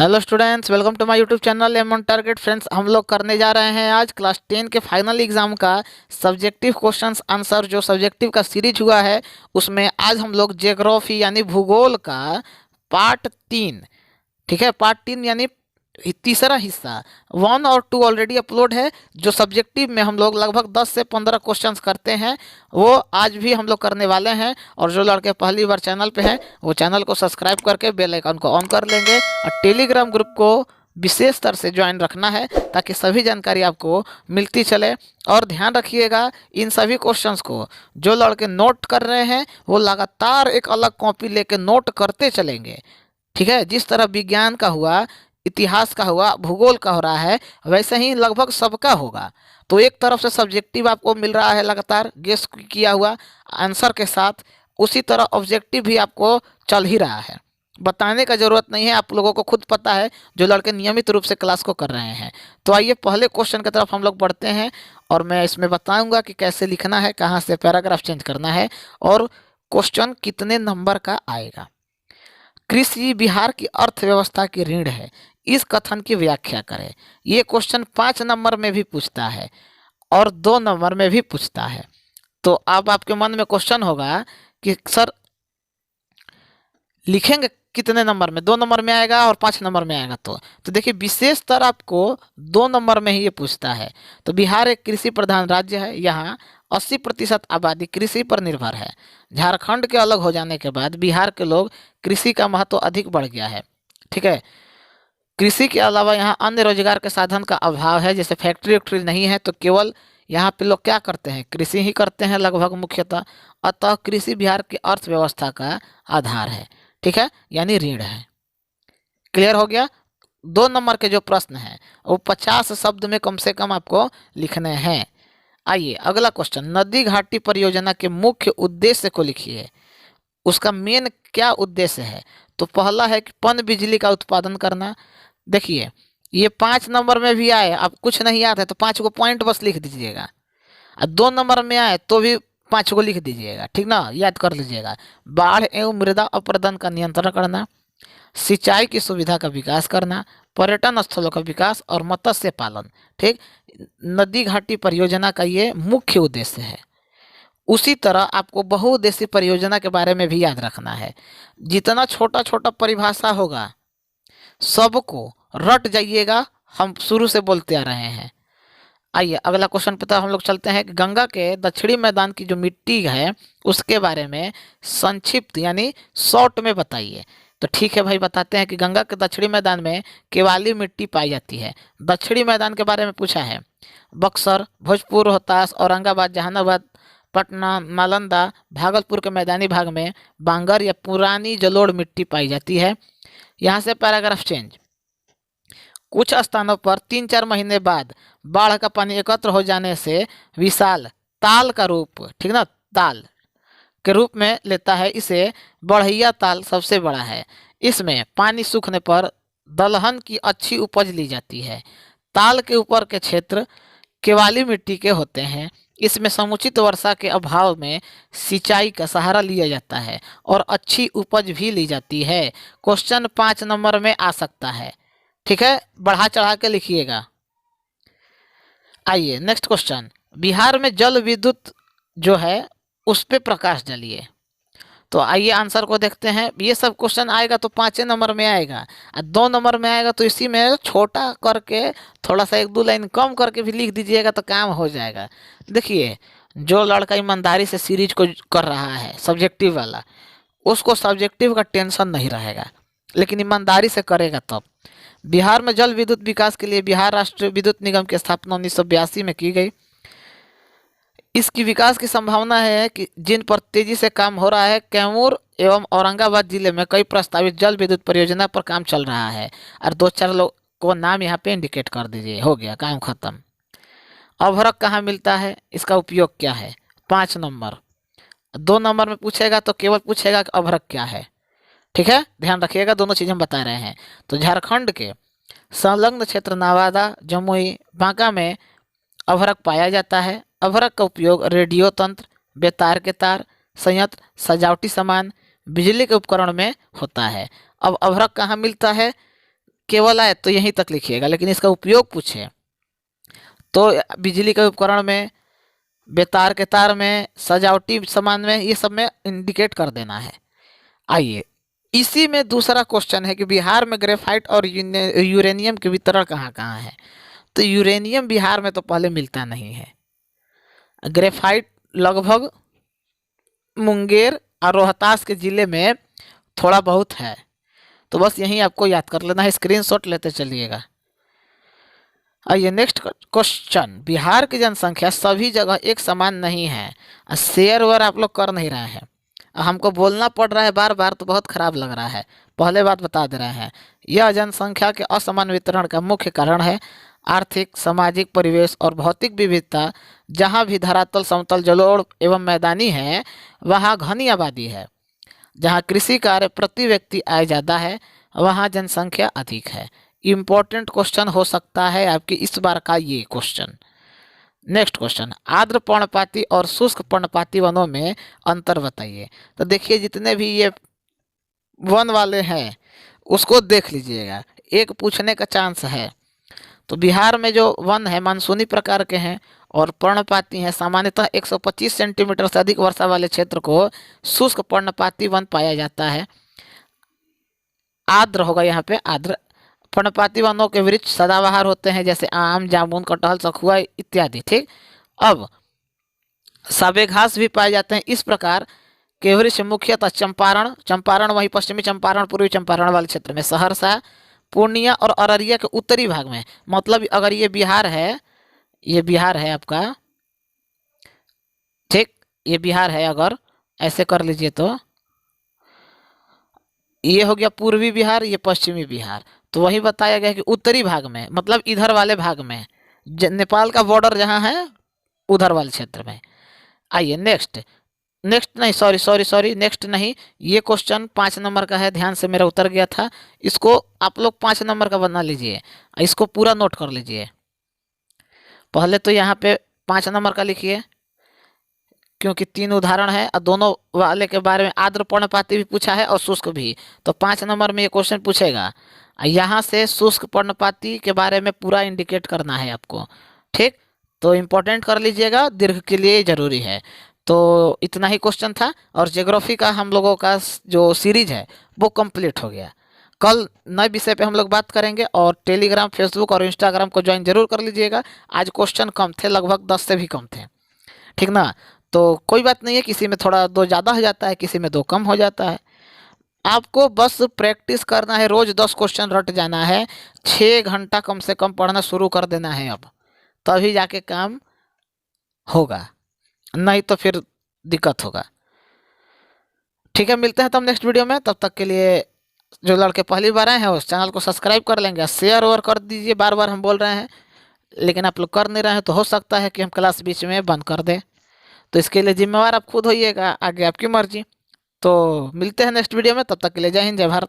Hello students, welcome to my YouTube channel aim on target. Friends, हम लोग करने जा रहे हैं आज क्लास 10 के फाइनल एग्जाम का सब्जेक्टिव क्वेश्चंस आंसर। जो सब्जेक्टिव का सीरीज हुआ है उसमें आज हम लोग ज्योग्राफी यानी भूगोल का पार्ट 3, ठीक है, पार्ट 3 यानी तीसरा हिस्सा 1 और 2 ऑलरेडी अपलोड है। जो सब्जेक्टिव में हम लोग लगभग 10 से 15 क्वेश्चंस करते हैं वो आज भी हम लोग करने वाले हैं। और जो लड़के पहली बार चैनल पे हैं वो चैनल को सब्सक्राइब करके बेल आइकन को ऑन कर लेंगे और टेलीग्राम ग्रुप को विशेष स्तर से ज्वाइन रखना है ताकि सभी जानकारी आपको मिलती चले। और ध्यान रखिएगा, इन सभी क्वेश्चंस को जो लड़के नोट कर रहे हैं वो लगातार एक अलग कॉपी लेके नोट करते चलेंगे, ठीक है। जिस तरह विज्ञान का हुआ, इतिहास का हुआ, भूगोल का हो रहा है, वैसे ही लगभग सबका होगा। तो एक तरफ से सब्जेक्टिव आपको मिल रहा है लगातार गेस किया हुआ आंसर के साथ, उसी तरह ऑब्जेक्टिव भी आपको चल ही रहा है। बताने का ज़रूरत नहीं है, आप लोगों को खुद पता है जो लड़के नियमित रूप से क्लास को कर रहे हैं। तो आइए पहले क्वेश्चन की तरफ हम लोग बढ़ते हैं और मैं इसमें बताऊंगा कि कैसे लिखना है, कहाँ से पैराग्राफ चेंज करना है और क्वेश्चन कितने नंबर का आएगा। कृषि बिहार की अर्थव्यवस्था की रीढ़ है, इस कथन की व्याख्या करें। ये क्वेश्चन 5 नंबर में भी पूछता है और 2 नंबर में भी पूछता है। तो अब आपके मन में क्वेश्चन होगा कि सर लिखेंगे कितने नंबर में, 2 नंबर में आएगा और 5 नंबर में आएगा। तो देखिए, विशेषतर आपको 2 नंबर में ही ये पूछता है। तो बिहार एक कृषि प्रधान राज्य है, यहाँ 80% आबादी कृषि पर निर्भर है। झारखंड के अलग हो जाने के बाद बिहार के लोग कृषि का महत्व अधिक बढ़ गया है, ठीक है। कृषि के अलावा यहाँ अन्य रोजगार के साधन का अभाव है, जैसे फैक्ट्री वैक्ट्री नहीं है, तो केवल यहाँ पे लोग क्या करते हैं, कृषि ही करते हैं लगभग मुख्यतः। अतः कृषि बिहार की अर्थव्यवस्था का आधार है, ठीक है, यानी रीढ़ है। क्लियर हो गया। 2 नंबर के जो प्रश्न हैं वो 50 शब्द में कम से कम आपको लिखने हैं। आइए अगला क्वेश्चन, नदी घाटी परियोजना के मुख्य उद्देश्य को लिखिए। उसका मेन क्या उद्देश्य है? तो पहला है कि पन बिजली का उत्पादन करना। देखिए, ये 5 नंबर में भी आए, अब कुछ नहीं आता है तो 5 को पॉइंट बस लिख दीजिएगा। और 2 नंबर में आए तो भी 5 को लिख दीजिएगा, ठीक ना, याद कर लीजिएगा। बाढ़ एवं मृदा अपरदन का नियंत्रण करना, सिंचाई की सुविधा का विकास करना, पर्यटन स्थलों का विकास और मत्स्य पालन, ठीक। नदी घाटी परियोजना का ये मुख्य उद्देश्य है। उसी तरह आपको बहुउद्देशीय परियोजना के बारे में भी याद रखना है। जितना छोटा छोटा परिभाषा होगा सबको रट जाइएगा, हम शुरू से बोलते आ रहे हैं। आइए अगला क्वेश्चन पे हम लोग चलते हैं कि गंगा के दक्षिणी मैदान की जो मिट्टी है उसके बारे में संक्षिप्त यानी शॉर्ट में बताइए। तो ठीक है भाई, बताते हैं कि गंगा के दक्षिणी मैदान में केवाली मिट्टी पाई जाती है। दक्षिणी मैदान के बारे में पूछा है। बक्सर, भोजपुर, रोहतास, औरंगाबाद, जहानाबाद, पटना, नालंदा, भागलपुर के मैदानी भाग में बांगर या पुरानी जलोढ़ मिट्टी पाई जाती है। यहाँ से पैराग्राफ चेंज। कुछ स्थानों पर 3-4 महीने बाद बाढ़ का पानी एकत्र हो जाने से विशाल ताल का रूप, ठीक ना, ताल के रूप में लेता है। इसे बढ़ैया ताल सबसे बड़ा है। इसमें पानी सूखने पर दलहन की अच्छी उपज ली जाती है। ताल के ऊपर के क्षेत्र केवाली मिट्टी के होते हैं। इसमें समुचित वर्षा के अभाव में सिंचाई का सहारा लिया जाता है और अच्छी उपज भी ली जाती है। क्वेश्चन 5 नंबर में आ सकता है, ठीक है, बढ़ा चढ़ा के लिखिएगा। आइए नेक्स्ट क्वेश्चन, बिहार में जल विद्युत जो है उस पे प्रकाश डालिए। तो आइए आंसर को देखते हैं। ये सब क्वेश्चन आएगा तो 5 नंबर में आएगा और 2 नंबर में आएगा तो इसी में छोटा करके थोड़ा सा 1-2 लाइन कम करके भी लिख दीजिएगा तो काम हो जाएगा। देखिए, जो लड़का ईमानदारी से सीरीज को कर रहा है सब्जेक्टिव वाला, उसको सब्जेक्टिव का टेंशन नहीं रहेगा, लेकिन ईमानदारी से करेगा तब। बिहार में जल विद्युत विकास के लिए बिहार राष्ट्रीय विद्युत निगम की स्थापना 1982 में की गई। इसकी विकास की संभावना है कि जिन पर तेजी से काम हो रहा है। कैमूर एवं औरंगाबाद जिले में कई प्रस्तावित जल विद्युत परियोजना पर काम चल रहा है। और 2-4 लोग को नाम यहाँ पे इंडिकेट कर दीजिए, हो गया काम खत्म। अभ्रक कहाँ मिलता है, इसका उपयोग क्या है? 5 नंबर। 2 नंबर में पूछेगा तो केवल पूछेगा कि अभ्रक क्या है, ठीक है, ध्यान रखिएगा, दोनों चीज़ हम बता रहे हैं। तो झारखंड के संलग्न क्षेत्र नवादा, जमुई, बांका में अभ्रक पाया जाता है। अभ्रक का उपयोग रेडियो तंत्र, बेतार के तार, संयंत्र, सजावटी सामान, बिजली के उपकरण में होता है। अब अभ्रक कहाँ मिलता है? केवल आए तो यहीं तक लिखिएगा, लेकिन इसका उपयोग पूछे तो बिजली के उपकरण में, बेतार के तार में, सजावटी सामान में, ये सब में इंडिकेट कर देना है। आइए, इसी में दूसरा क्वेश्चन है कि बिहार में ग्रेफाइट और यूरेनियम के वितरण कहाँ कहाँ है। तो यूरेनियम बिहार में तो पहले मिलता नहीं है। ग्रेफाइट लगभग मुंगेर और रोहतास के जिले में थोड़ा बहुत है। तो बस यही आपको याद कर लेना है, स्क्रीनशॉट लेते चलिएगा। आइए नेक्स्ट क्वेश्चन, बिहार की जनसंख्या सभी जगह एक समान नहीं है। शेयर वेयर आप लोग कर नहीं रहे हैं, हमको बोलना पड़ रहा है बार बार, तो बहुत खराब लग रहा है। पहले बात बता दे रहे हैं, यह जनसंख्या के असमान वितरण का मुख्य कारण है आर्थिक, सामाजिक, परिवेश और भौतिक विविधता। जहाँ भी धरातल, समतल, जलोढ़ एवं मैदानी है वहाँ घनी आबादी है। जहाँ कृषि कार्य प्रति व्यक्ति आय ज़्यादा है वहाँ जनसंख्या अधिक है। इम्पोर्टेंट क्वेश्चन हो सकता है आपकी इस बार का ये क्वेश्चन। नेक्स्ट क्वेश्चन, आर्द्र पर्णपाती और शुष्क पर्णपाती वनों में अंतर बताइए। तो देखिए, जितने भी ये वन वाले हैं उसको देख लीजिएगा, एक पूछने का चांस है। तो बिहार में जो वन है मानसूनी प्रकार के हैं और पर्णपाती हैं। सामान्यतः 125 सेंटीमीटर से अधिक वर्षा वाले क्षेत्र को शुष्क पर्णपाती वन पाया जाता है। आर्द्र होगा यहाँ पे, आर्द्र पर्णपाती वनों के वृक्ष सदाबहार होते हैं, जैसे आम, जामुन, कटहल, सखुआ इत्यादि। ठीक, अब साबे घास भी पाए जाते हैं। इस प्रकार के वृक्ष मुख्यतः चंपारण वही पश्चिमी चंपारण, पूर्वी चंपारण वाले क्षेत्र में, सहरसा, पूर्णिया और अररिया के उत्तरी भाग में। मतलब अगर ये बिहार है आपका, ठीक, ये बिहार है, अगर ऐसे कर लीजिए तो ये हो गया पूर्वी बिहार, ये पश्चिमी बिहार। तो वही बताया गया कि उत्तरी भाग में, मतलब इधर वाले भाग में, नेपाल का बॉर्डर जहाँ है उधर वाले क्षेत्र में। आइए नेक्स्ट नहीं, सॉरी, नेक्स्ट नहीं, ये क्वेश्चन 5 नंबर का है, ध्यान से मेरा उतर गया था। इसको आप लोग 5 नंबर का बना लीजिए, इसको पूरा नोट कर लीजिए। पहले तो यहाँ पे 5 नंबर का लिखिए, क्योंकि 3 उदाहरण है और दोनों वाले के बारे में आर्द्र पर्णपाती भी पूछा है और शुष्क भी। तो 5 नंबर में ये क्वेश्चन पूछेगा, यहाँ से शुष्क पर्णपाती के बारे में पूरा इंडिकेट करना है आपको। ठीक, तो इम्पोर्टेंट कर लीजिएगा, दीर्घ के लिए ज़रूरी है। तो इतना ही क्वेश्चन था और ज्योग्राफी का हम लोगों का जो सीरीज है वो कंप्लीट हो गया। कल नए विषय पे हम लोग बात करेंगे और टेलीग्राम, फेसबुक और इंस्टाग्राम को ज्वाइन जरूर कर लीजिएगा। आज क्वेश्चन कम थे, लगभग 10 से भी कम थे, ठीक ना। तो कोई बात नहीं है, किसी में थोड़ा 2 ज़्यादा हो जाता है, किसी में 2 कम हो जाता है। आपको बस प्रैक्टिस करना है, रोज़ 10 क्वेश्चन रट जाना है, 6 घंटा कम से कम पढ़ना शुरू कर देना है अब, तभी जाके काम होगा, नहीं तो फिर दिक्कत होगा। ठीक है, मिलते हैं तब नेक्स्ट वीडियो में। तब तक के लिए जो लड़के पहली बार आए हैं उस चैनल को सब्सक्राइब कर लेंगे, शेयर और कर दीजिए। बार बार हम बोल रहे हैं लेकिन आप लोग कर नहीं रहे हैं, तो हो सकता है कि हम क्लास बीच में बंद कर दें। तो इसके लिए जिम्मेवार आप खुद होइएगा, आगे आपकी मर्जी। तो मिलते हैं नेक्स्ट वीडियो में, तब तक के लिए जय हिंद, जय भारत।